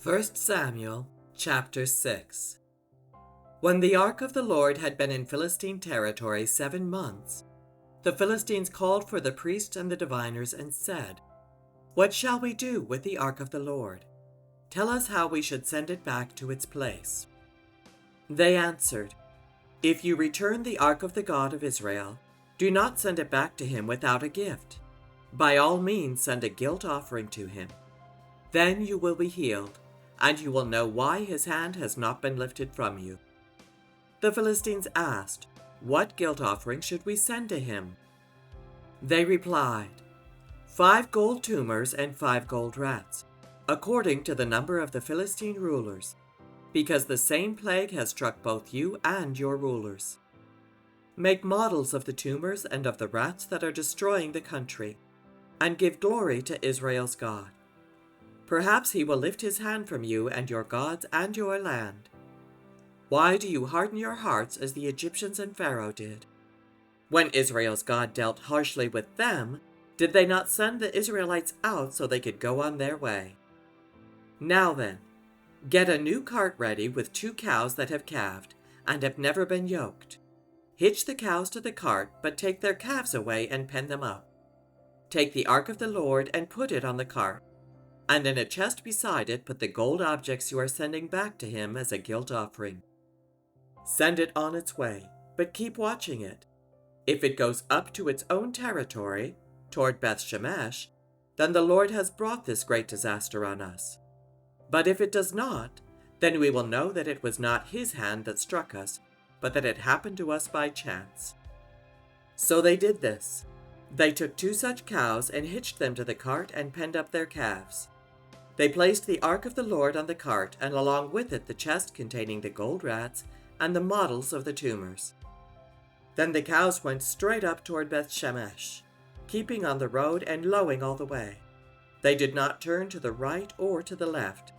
1 Samuel chapter 6. When the ark of the Lord had been in Philistine territory 7 months, the Philistines called for the priests and the diviners and said, "What shall we do with the ark of the Lord? Tell us how we should send it back to its place." They answered, "If you return the ark of the God of Israel, do not send it back to him without a gift. By all means send a guilt offering to him. Then you will be healed, and you will know why his hand has not been lifted from you." The Philistines asked, "What guilt offering should we send to him?" They replied, 5 gold tumors and 5 gold rats, according to the number of the Philistine rulers, because the same plague has struck both you and your rulers. Make models of the tumors and of the rats that are destroying the country, and give glory to Israel's God. Perhaps he will lift his hand from you and your gods and your land. Why do you harden your hearts as the Egyptians and Pharaoh did? When Israel's God dealt harshly with them, did they not send the Israelites out so they could go on their way? Now then, get a new cart ready with 2 cows that have calved and have never been yoked. Hitch the cows to the cart, but take their calves away and pen them up. Take the ark of the Lord and put it on the cart, and in a chest beside it put the gold objects you are sending back to him as a guilt offering. Send it on its way, but keep watching it. If it goes up to its own territory, toward Beth-Shemesh, then the Lord has brought this great disaster on us. But if it does not, then we will know that it was not his hand that struck us, but that it happened to us by chance." So they did this. They took 2 such cows and hitched them to the cart and penned up their calves. They placed the ark of the Lord on the cart, and along with it the chest containing the gold rats and the models of the tumors. Then the cows went straight up toward Beth-Shemesh, keeping on the road and lowing all the way. They did not turn to the right or to the left.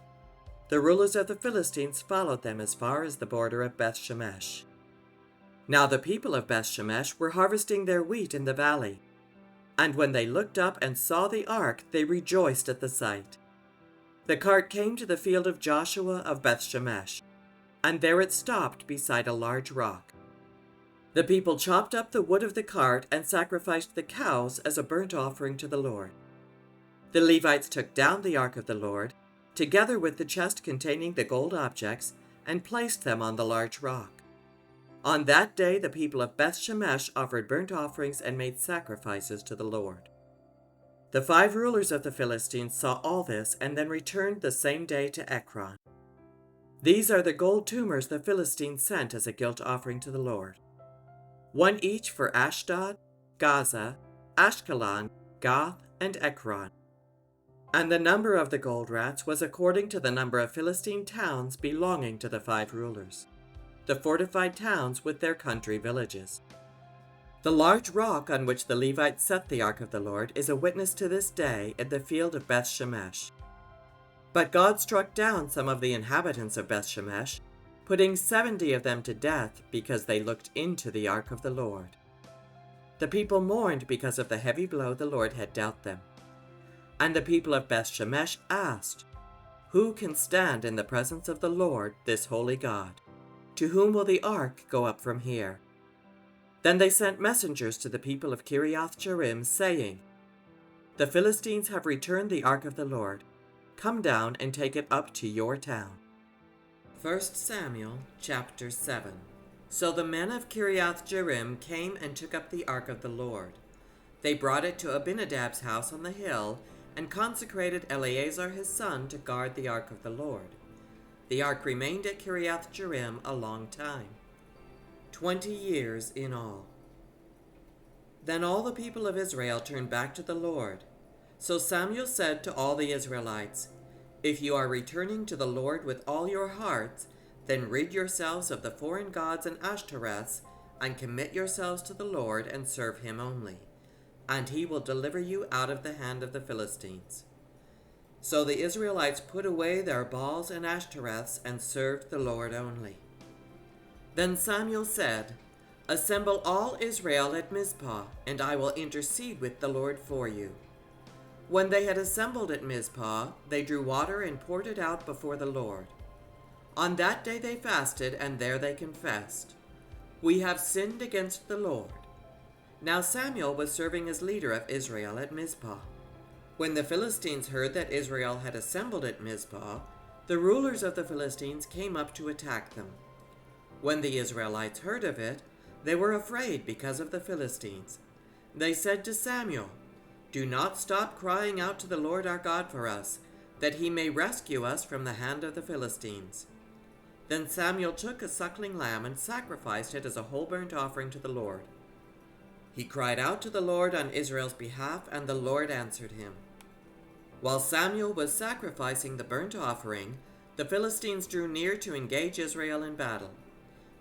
The rulers of the Philistines followed them as far as the border of Beth-Shemesh. Now the people of Beth-Shemesh were harvesting their wheat in the valley, and when they looked up and saw the ark, they rejoiced at the sight. The cart came to the field of Joshua of Beth-Shemesh, and there it stopped beside a large rock. The people chopped up the wood of the cart and sacrificed the cows as a burnt offering to the Lord. The Levites took down the ark of the Lord, together with the chest containing the gold objects, and placed them on the large rock. On that day the people of Beth-Shemesh offered burnt offerings and made sacrifices to the Lord. The 5 rulers of the Philistines saw all this and then returned the same day to Ekron. These are the gold tumors the Philistines sent as a guilt offering to the Lord. 1 each for Ashdod, Gaza, Ashkelon, Gath, and Ekron. And the number of the gold rats was according to the number of Philistine towns belonging to the 5 rulers, the fortified towns with their country villages. The large rock on which the Levites set the ark of the Lord is a witness to this day in the field of Beth-Shemesh. But God struck down some of the inhabitants of Beth-Shemesh, putting 70 of them to death because they looked into the ark of the Lord. The people mourned because of the heavy blow the Lord had dealt them. And the people of Beth-Shemesh asked, "Who can stand in the presence of the Lord, this holy God? To whom will the ark go up from here?" Then they sent messengers to the people of Kiriath-Jearim, saying, "The Philistines have returned the ark of the Lord. Come down and take it up to your town." 1 Samuel chapter 7. So the men of Kiriath-Jearim came and took up the ark of the Lord. They brought it to Abinadab's house on the hill, and consecrated Eleazar his son to guard the ark of the Lord. The ark remained at Kiriath-Jearim a long time, 20 years in all. Then all the people of Israel turned back to the Lord. So Samuel said to all the Israelites, "If you are returning to the Lord with all your hearts, then rid yourselves of the foreign gods and Ashtoreths, and commit yourselves to the Lord and serve him only, and he will deliver you out of the hand of the Philistines." So the Israelites put away their Baals and Ashtoreths and served the Lord only. Then Samuel said, "Assemble all Israel at Mizpah, and I will intercede with the Lord for you." When they had assembled at Mizpah, they drew water and poured it out before the Lord. On that day they fasted, and there they confessed, "We have sinned against the Lord." Now Samuel was serving as leader of Israel at Mizpah. When the Philistines heard that Israel had assembled at Mizpah, the rulers of the Philistines came up to attack them. When the Israelites heard of it, they were afraid because of the Philistines. They said to Samuel, "Do not stop crying out to the Lord our God for us, that he may rescue us from the hand of the Philistines." Then Samuel took a suckling lamb and sacrificed it as a whole burnt offering to the Lord. He cried out to the Lord on Israel's behalf, and the Lord answered him. While Samuel was sacrificing the burnt offering, the Philistines drew near to engage Israel in battle.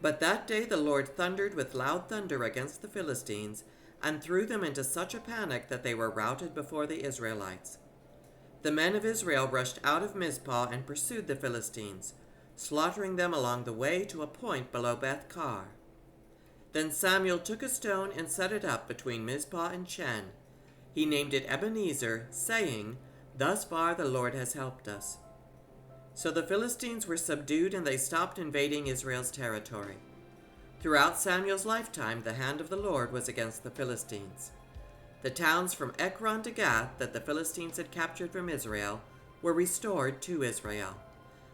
But that day the Lord thundered with loud thunder against the Philistines, and threw them into such a panic that they were routed before the Israelites. The men of Israel rushed out of Mizpah and pursued the Philistines, slaughtering them along the way to a point below Beth-kar. Then Samuel took a stone and set it up between Mizpah and Shen. He named it Ebenezer, saying, "Thus far the Lord has helped us." So the Philistines were subdued, and they stopped invading Israel's territory. Throughout Samuel's lifetime, the hand of the Lord was against the Philistines. The towns from Ekron to Gath that the Philistines had captured from Israel were restored to Israel,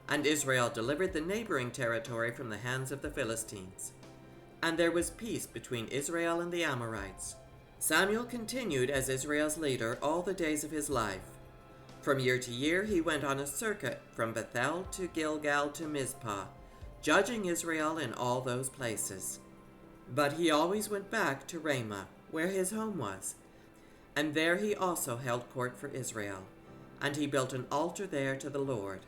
and Israel delivered the neighboring territory from the hands of the Philistines. And there was peace between Israel and the Amorites. Samuel continued as Israel's leader all the days of his life. From year to year he went on a circuit from Bethel to Gilgal to Mizpah, judging Israel in all those places. But he always went back to Ramah, where his home was, and there he also held court for Israel, and he built an altar there to the Lord.